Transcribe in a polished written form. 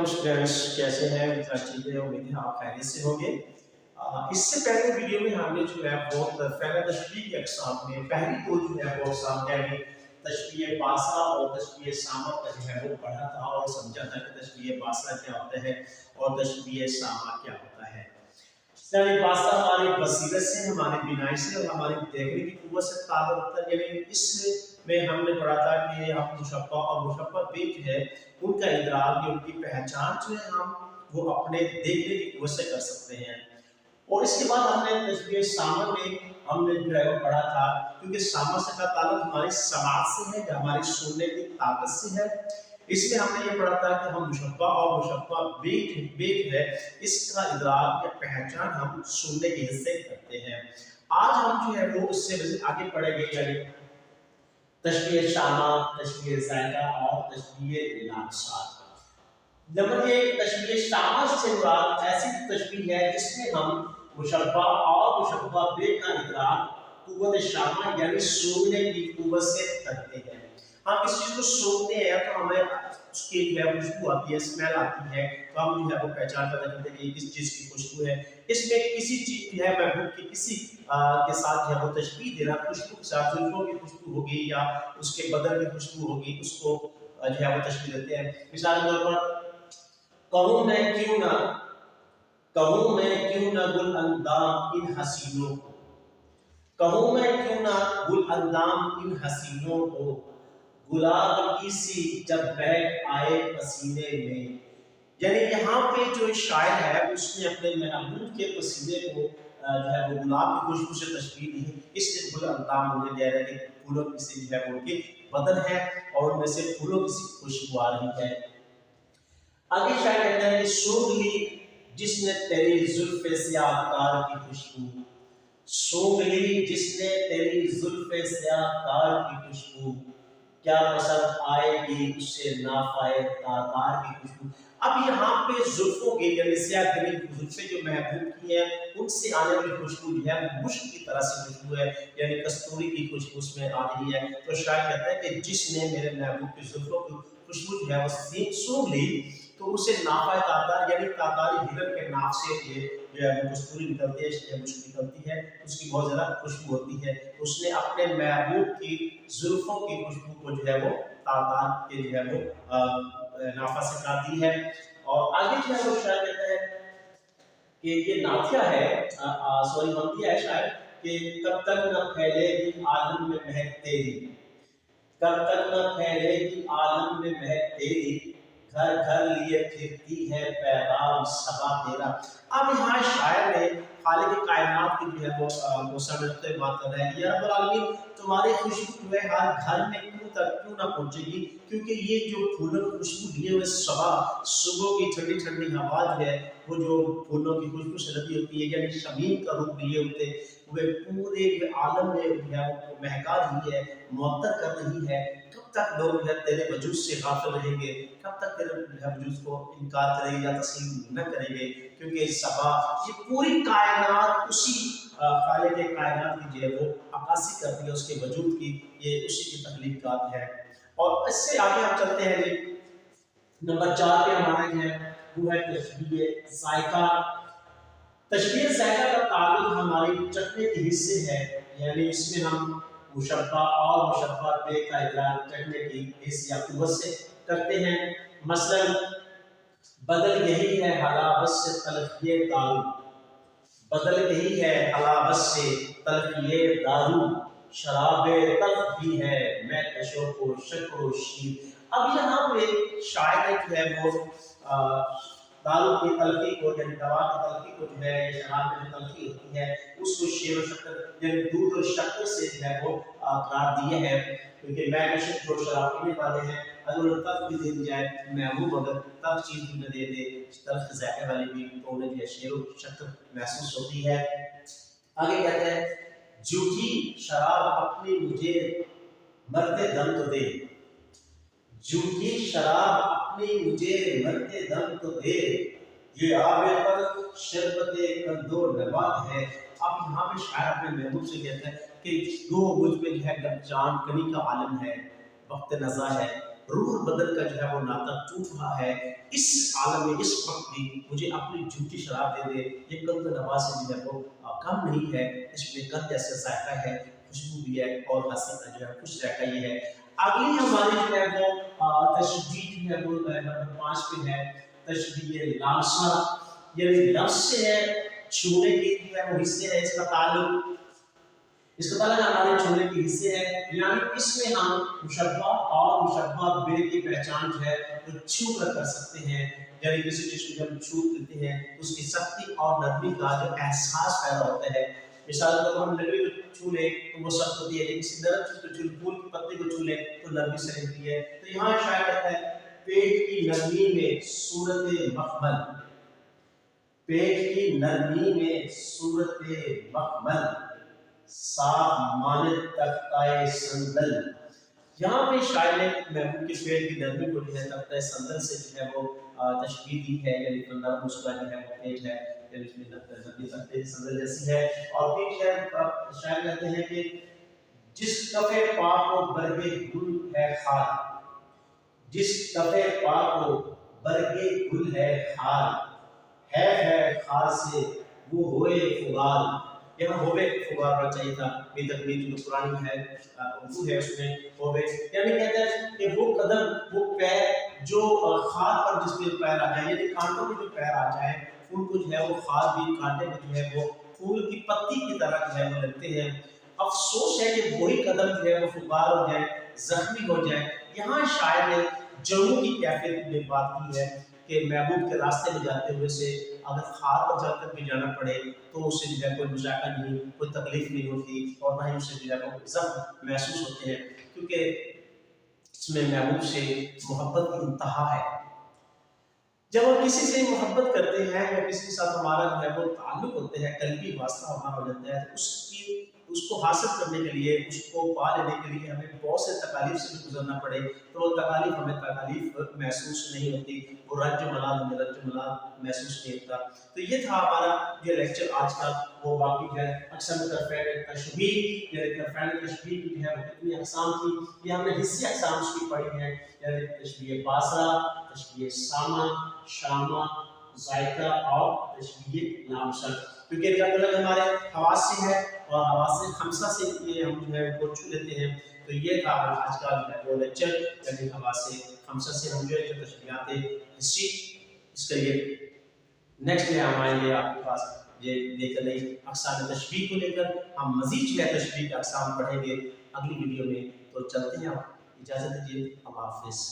Students कैसे हैं? ठीक है, उम्मीद है आप खैरियत से होंगे। इससे पहले वीडियो में हमने जो है वो फ़ैला तशबीह की अक़साम में पहली दो जो है वो अक़साम यानी तशबीह बासा और तशबीह सामा का जो है वो पढ़ा था और समझा था कि तशबीह बासा क्या होता है और तशबीह सामा क्या होता है। यानी बासा हमारी बसीरत से, हमारी बीनाई से और हमारी देखने की क़ुव्वत से ताल्लुक़ रखता है। यानी इसमें हमने पढ़ा था कि हम मुशब्बा और मुशब्बा बे जो है उनका इदराक या उनकी पहचान जो है हम वो अपने देखने की क़ुव्वत से कर सकते हैं। और इसके बाद हमने तशबीह सामा में हमने जो है वो पढ़ा था, क्योंकि सामा से का ताल्लुक़ हमारी समात से है, हमारी सुनने की ताकत से है। इसलिए हमने ये पढ़ा था कि हम मुशब्बा और मुशब्बा बे है इसका इदराक या पहचान हम सुनने के हिस्से करते हैं। आज हम जो है वो इससे आगे पढ़ेंगे, यानी तशबीह शामा, तशबीह ज़ायदा और तशबीह लामसात। नंबर 1, तशबीह शामा से मुराद ऐसी तशबीह है जिसमें हम मुशब्बा और मुशब्बा बे का इदराक क़ुव्वत शामा यानी सूंघने की क़ुव्वत से करते हैं। हम किसी चीज़ को सूंघते हैं तो हमें उसकी जो है खुशबू आती है, स्मेल आती है, तो हम जो है वो पहचान पता करते हैं कि किस चीज़ की खुशबू है। इसमें किसी चीज़ जो है महबूब की किसी के साथ जो है वो तशबीह देना, खुशबू के साथ जुल्फ़ों की खुशबू होगी या उसके बदन की खुशबू होगी, उसको जो है वो तशबीह देते हैं। मिसाल के तौर पर कहूँ मैं क्यों ना गुल अंदाम इन हसीनों को, कहूँ मैं क्यों ना गुल अंदाम इन हसीनों को, गुलाब की सी जब बैठ आए पसीने में। यानी यहाँ पे जो शायर है उसने अपने महबूब के पसीने को जो है वो गुलाब की खुशबू से तशबीह दी है। इसलिए गुल अंदाम मुझे दे रहा है कि फूलों की सी जो है वो उनकी बदन है और उनमें से फूलों की सी खुशबू आ रही है। आगे शायर कहता है कि सूंघ ली जिसने तेरी जुल्फ़े स्याहकार की खुशबू, सूंघ ली जिसने तेरी जुल्फ़े स्याहकार की खुशबू, क्या पसंद आएगी उससे नाफाए तातार की खुशबू। अब यहाँ पे जुल्फ़ों की यानी स्याह जुल्फ़े जो महबूब की है उनसे आने वाली खुशबू जो है मुश्क की तरह से खुशबू है, यानी कस्तूरी की खुशबू उसमें आ रही है। तो शायर कहता है कि जिसने मेरे महबूब की जुल्फ़ों की खुशबू जो है वो सूंघ ली तो उसे नाफाए तातार यानी तातारी हिरन के नाक से ये जो है वो कस्तूरी निकलती है, मुश्क निकलती है, उसकी बहुत ज़्यादा खुशबू होती है। उसने अपने महबूब की जुल्फ़ों की खुशबू को जो है वो तातार के जो है वो नाफा से काट दी है। और आगे जो है वो शायर कहता है कि ये नाथिया है, सॉरी हमदिया है शायर, कि कब तक न फैलेगी आलम में महक तेरी, कब तक न फैलेगी आलम में महक तेरी, घर घर लिए फिरती है पैगाम सबा तेरा। अब यहाँ शायर ने खालिक कायनात की जो है वो समझते हुए बात कर रहा है कि या रब्बुल आलमीन तुम्हारी खुशबू जो है हर घर में क्यों ना पहुंचेगी, क्योंकि ये जो फूलों की खुशबू लिए हुए सुबह की ठंडी ठंडी हवा जो है वो जो फूलों की खुशबू से लगी होती है, यानी शमीम का रूप लिए होते वे पूरे आलम में जो है वो महका रही है, मुअत्तर कर रही है। कब तक लोग जो है तेरे वजूद से गाफिल रहेंगे, कब तक तेरे वजूद को इनकार करेंगे या तस्लीम न करेंगे, क्योंकि सबा ये पूरी कायनात उसी खालिक कायनात की जो है वो अक्कासी करती है, उसके वजूद की, ये उसी की तख्लीक़ात है। और इससे आगे हम चलते हैं जी, नंबर 4 पे हमारा जो है वो है तशबीह ज़ायका। तशबीह ज़ायका का ताल्लुक हमारी चखने के हिस्से है, यानी इसमें हम मुशब्बा और मुशब्बा बे का इदराक चखने की हिस्से या क़ुव्वत से करते हैं। मसलन बदल यही है हलावत से तल्ख़ ये दारू, बदल यही है हलावत से तल्ख़ ये दारू, शराबे तल्ख़ भी है मैं कशो को शक्रो शीर। अब यहाँ पे शायर ने जो है वो दारू की तल्ख़ी को यानी दवा की तल्ख़ी को जो है शराब में जो तल्ख़ी होती है उसको शेर और शक्कर यानी दूध और शक्कर से जो है वो करार दिए हैं, क्योंकि मैं नशे जो शराब पीने वाले हैं अगर उन्हें तल्ख़ भी दे जाए, महबूब अगर तल्ख़ चीज़ भी न दे दे, तल्ख़ ज़ायक़े वाली भी, तो उन्हें जो है शेर और शक्कर महसूस होती है। आगे कहते हैं झूठी शराब अपनी मुझे मरते दम तो दे, झूठी शराब अपनी मुझे मरते दम तो दे, ये आबे पर शरबते कंदो नबात है। अब यहाँ पे शायर अपने महबूब से कहते हैं कि जो मुझ पे जो है जान कनी का आलम है, वक्त नज़ा है, روح اور بدن کا جو ہے وہ ناطہ ٹوٹ رہا ہے، اس عالم میں اس وقت بھی مجھے اپنی جھوٹی شراب دے دے، یہ قند نوا سے جو ہے وہ کم نہیں ہے، اس میں قند جیسا ذائقہ ہے، خوشبو بھی ہے اور ہنسی جو ہے خوش ذائقہ یہ ہے۔ اگلی ہماری جو ہے وہ تشبیہ جو ہے وہ نمبر 5 پہ ہے تشبیہ لامسہ، یعنی لفظ سے ہے چھونے کے جو ہے وہ حصے ہے، اس کا تعلق ہمارے چھونے کے حصے ہے، یعنی اس میں ہم مشبہ اور مشبہ بے کی پہچان جو ہے وہ چھو کر سکتے ہیں، یعنی کسی چیز کو جب چھو لیتے ہیں تو اس کی سختی اور نرمی کا جو احساس پیدا ہوتا ہے۔ مثال کے طور پر ہم نرمی کو چھو لیں تو وہ سخت ہوتی ہے، لیکن کسی نرم چیز کو چھو، پھول کی پتے کو چھو لیں تو نرمی سے رہتی ہے۔ تو یہاں شاعر کہتا ہے پیٹ کی نرمی میں صورت مخمل، پیٹ کی نرمی میں صورت مخمل، صاف مانند تختۂ سندل۔ یہاں پہ شاعر نے محبوب کے پیٹ کی نرمی کو جو ہے تختۂ سندل سے جو ہے وہ تشبیہ دی ہے، یعنی نرم اس کا جو ہے وہ پیٹ ہے، یعنی اس میں تختۂ سندل جیسی ہے۔ اور پھر شاعر کہتے ہیں کہ جس کف پاک و برگ گل ہے خار، جس کف پاک و برگ گل ہے خار، ہے خار سے وہ ہوئے فغال، یہاں ہوئے فغال ہونا چاہیے تھا، بے تقریر جو قرآن ہے اردو ہے اس میں ہوئے، یعنی کہتے ہیں کہ وہ قدم وہ پیر جو خار پر جس پہ پیر آ جائے، یعنی کانٹوں میں جو پیر آ جائے ان کو جو ہے وہ خار بھی کانٹے میں جو ہے وہ پھول کی پتی کی طرح جو ہے وہ لگتے ہیں۔ افسوس ہے کہ وہی قدم جو ہے وہ فغار ہو جائے، زخمی ہو جائے۔ یہاں شاعر نے جڑوں کی کیفیت میں بات کی ہے کہ محبوب کے راستے میں جاتے ہوئے سے اگر خار پر چل کر بھی جانا پڑے تو اسے جو ہے کوئی مذاقہ نہیں، کوئی تکلیف نہیں ہوتی، اور نہ ہی اسے جو ہے وہ زخم محسوس ہوتے ہیں، کیونکہ اس میں محبوب سے محبت کی انتہا ہے۔ جب ہم کسی سے محبت کرتے ہیں یا کسی کے ساتھ ہمارا جو ہے وہ تعلق ہوتے ہیں، قلبی واسطہ ہمارا ہو جاتا ہے، تو اس کو حاصل کرنے کے لیے، اس کو پا لینے کے لیے ہمیں بہت سے تکالیف سے بھی گزرنا پڑے، تو وہ تکالیف ہمیں تکالیف محسوس نہیں ہوتی، وہ رنج و ملال ہمیں رنج و ملال محسوس نہیں ہوتا۔ تو یہ تھا ہمارا جو لیکچر آج کا، وہ باقی جو ہے اقسام طرفین تشبیہ، یعنی طرفین تشبیہ کی جو ہے وہ کتنی اقسام تھی، یہ ہم نے حصے اقسام اس کی پڑھی ہیں، یعنی تشبیہ باسا، تشبیہ سامہ، شامہ، ذائقہ اور تشبیہ لامسہ، کیونکہ الگ الگ ہمارے حواس سے ہے اور حواس خمسہ سے یہ ہم جو ہے وہ چھو لیتے ہیں۔ تو یہ تھا آج کا جو ہے وہ لیکچر، یعنی حواس خمسہ سے ہم جو ہے تشبیہات حسی، اس کے لیے نیکسٹ میں ہم آئیں گے آپ کے پاس یہ لے کر نئی اقسام تشبیہ کو لے کر، ہم مزید جو ہے تشبیہ کے اقسام پڑھیں گے اگلی ویڈیو میں۔ تو چلتے ہیں، آپ اجازت دیجیے، اللہ حافظ۔